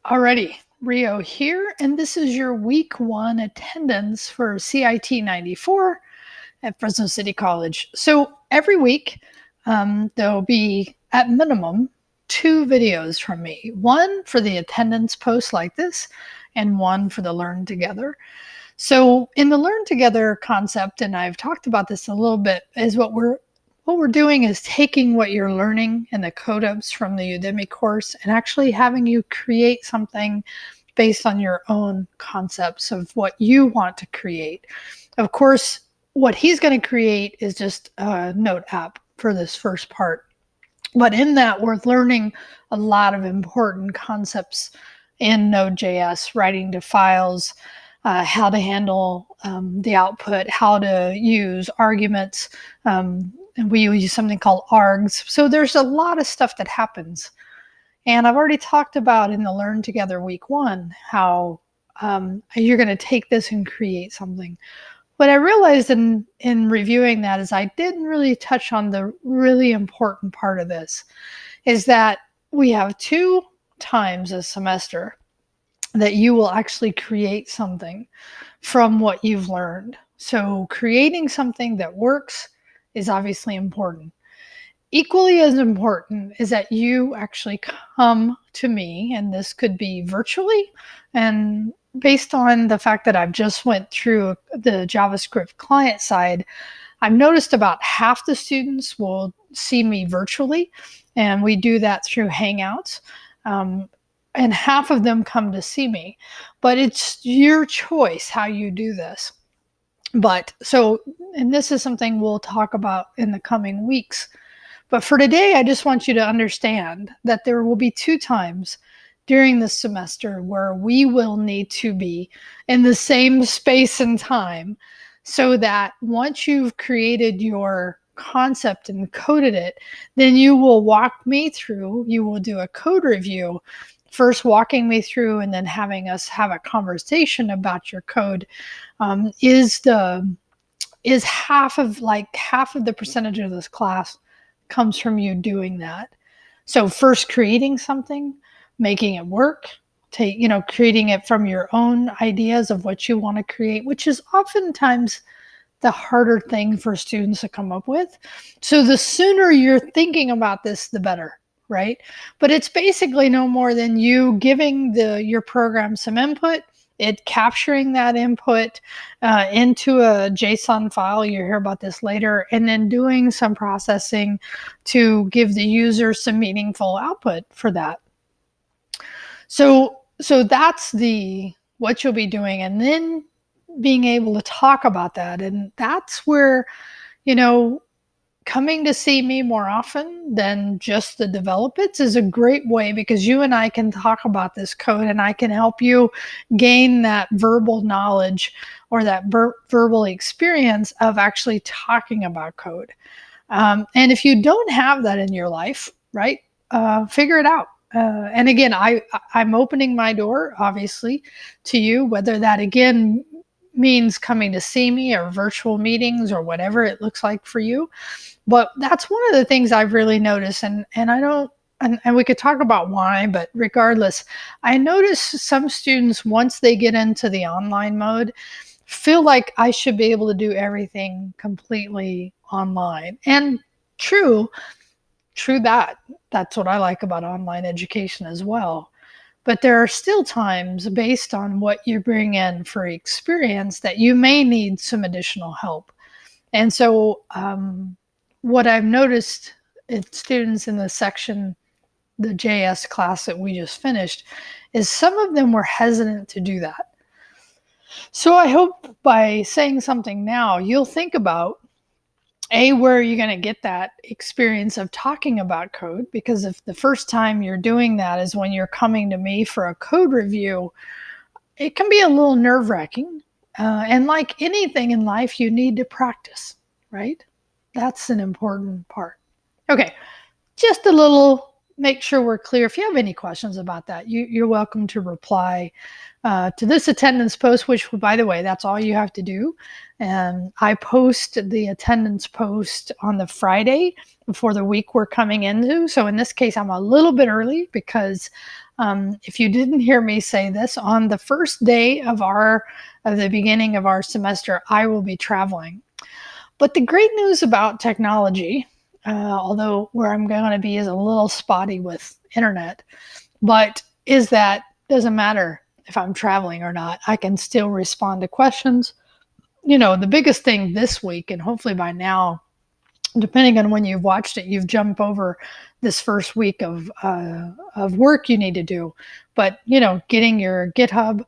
Alrighty, Rio here, and this is your week 1 attendance for CIT94 at Fresno City College. So every week, there'll be at minimum 2 videos from me, one for the attendance post like this, and one for the Learn Together. So in the Learn Together concept, and I've talked about this a little bit, is what we're doing is taking what you're learning in the code ups from the Udemy course and actually having you create something based on your own concepts of what you want to create. Of course, what he's going to create is just a note app for this first part. But in that, we're learning a lot of important concepts in Node.js, writing to files, how to handle the output, how to use arguments, and we use something called args. So there's a lot of stuff that happens. And I've already talked about in the Learn Together week 1 how you're going to take this and create something. What I realized in reviewing that is I didn't really touch on the really important part of this, is that we have 2 times a semester that you will actually create something from what you've learned. So creating something that works is obviously important. Equally as important is that you actually come to me, and this could be virtually, and based on the fact that I've just went through the JavaScript client side, I've noticed about half the students will see me virtually, and we do that through Hangouts. And half of them come to see me, but it's your choice how you do this. But so, and this is something we'll talk about in the coming weeks. But for today, I just want you to understand that there will be 2 times during this semester where we will need to be in the same space and time, so that once you've created your concept and coded it, then you will walk me through, you will do a code review, first walking me through and then having us have a conversation about your code. Is half of the percentage of this class comes from you doing that. So first creating something, making it work, creating it from your own ideas of what you want to create, which is oftentimes the harder thing for students to come up with. So the sooner you're thinking about this, the better, right? But it's basically no more than you giving your program some input, it capturing that input into a JSON file, you'll hear about this later, and then doing some processing to give the user some meaningful output for that. So that's what you'll be doing, and then being able to talk about that. And that's where, coming to see me more often than just the developers is a great way, because you and I can talk about this code and I can help you gain that verbal knowledge or that verbal experience of actually talking about code. And if you don't have that in your life, right, figure it out. And again, I'm opening my door, obviously, to you, whether that, again, means coming to see me or virtual meetings or whatever it looks like for you. But that's one of the things I've really noticed, and I don't, and we could talk about why, but regardless, I notice some students, once they get into the online mode, feel like I should be able to do everything completely online. And true that. That's what I like about online education as well. But there are still times, based on what you bring in for experience, that you may need some additional help. And so what I've noticed in students in the section, the JS class that we just finished, is some of them were hesitant to do that. So I hope by saying something now, you'll think about, where are you going to get that experience of talking about code? Because if the first time you're doing that is when you're coming to me for a code review, it can be a little nerve-wracking. And like anything in life, you need to practice, right? That's an important part. Okay, just a little make sure we're clear. If you have any questions about that, you're welcome to reply to this attendance post, which, by the way, that's all you have to do. And I post the attendance post on the Friday before the week we're coming into. So in this case, I'm a little bit early because if you didn't hear me say this, on the first day of the beginning of our semester, I will be traveling. But the great news about technology, although where I'm going to be is a little spotty with internet, but is that doesn't matter if I'm traveling or not. I can still respond to questions. The biggest thing this week, and hopefully by now, depending on when you've watched it, you've jumped over this first week of work you need to do. But, getting your GitHub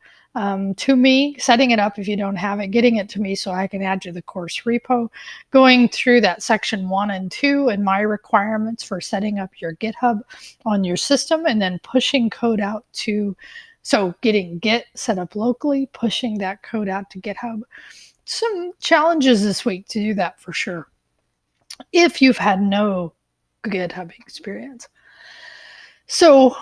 to me, setting it up if you don't have it, getting it to me so I can add to the course repo, going through that section 1 and 2 and my requirements for setting up your GitHub on your system, and then pushing code out so getting Git set up locally, pushing that code out to GitHub. Some challenges this week to do that for sure, if you've had no GitHub experience. So,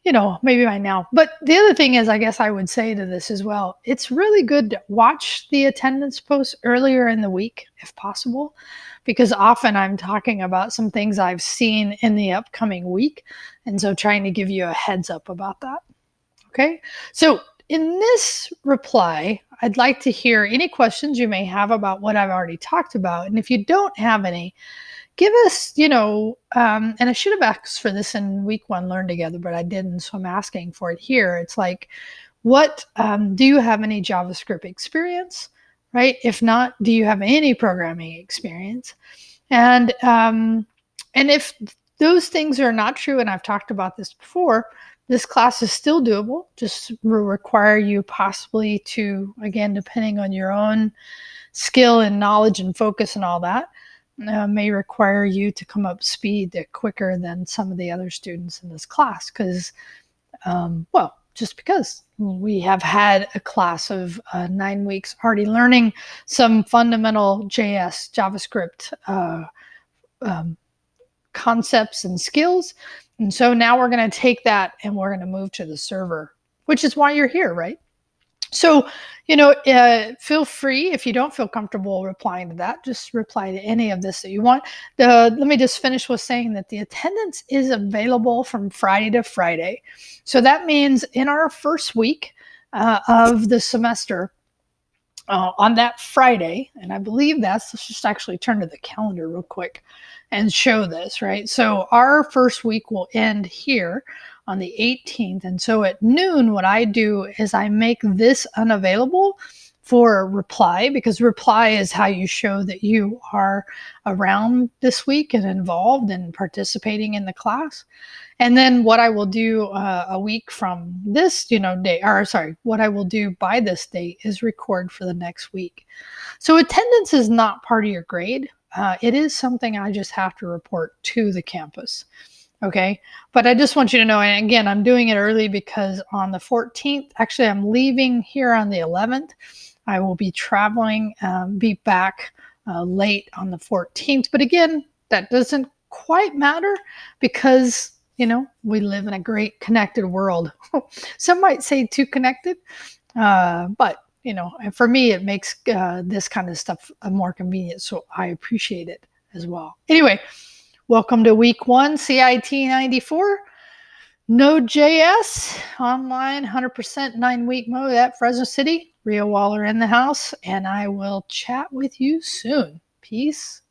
maybe by now. But the other thing is, I guess I would say to this as well, it's really good to watch the attendance posts earlier in the week, if possible, because often I'm talking about some things I've seen in the upcoming week. And so trying to give you a heads up about that. Okay. So in this reply, I'd like to hear any questions you may have about what I've already talked about. And if you don't have any, give us, and I should have asked for this in week 1 Learn Together, but I didn't, so I'm asking for it here. It's like, what do you have any JavaScript experience, right? If not, do you have any programming experience? And if those things are not true, and I've talked about this before, this class is still doable, just will require you possibly to, again, depending on your own skill and knowledge and focus and all that, may require you to come up speed quicker than some of the other students in this class because, just because we have had a class of 9 weeks already learning some fundamental JavaScript concepts and skills. And so now we're going to take that and we're going to move to the server, which is why you're here, right? So, feel free, if you don't feel comfortable replying to that, just reply to any of this that you want. Let me just finish with saying that the attendance is available from Friday to Friday. So that means in our first week of the semester, on that Friday, and I believe let's just actually turn to the calendar real quick and show this, right? So our first week will end here on the 18th. And so at noon, what I do is I make this unavailable for reply, because reply is how you show that you are around this week and involved and participating in the class. And then what I will do a week from this, what I will do by this date is record for the next week. So attendance is not part of your grade. It is something I just have to report to the campus. Okay. But I just want you to know, and again, I'm doing it early because on the 14th, actually, I'm leaving here on the 11th. I will be traveling, be back late on the 14th. But again, that doesn't quite matter because, we live in a great connected world. Some might say too connected, but for me, it makes this kind of stuff more convenient. So I appreciate it as well. Anyway, welcome to week 1, CIT94. Node.js, online, 100% 9-week mode at Fresno City. Ria Waller in the house, and I will chat with you soon. Peace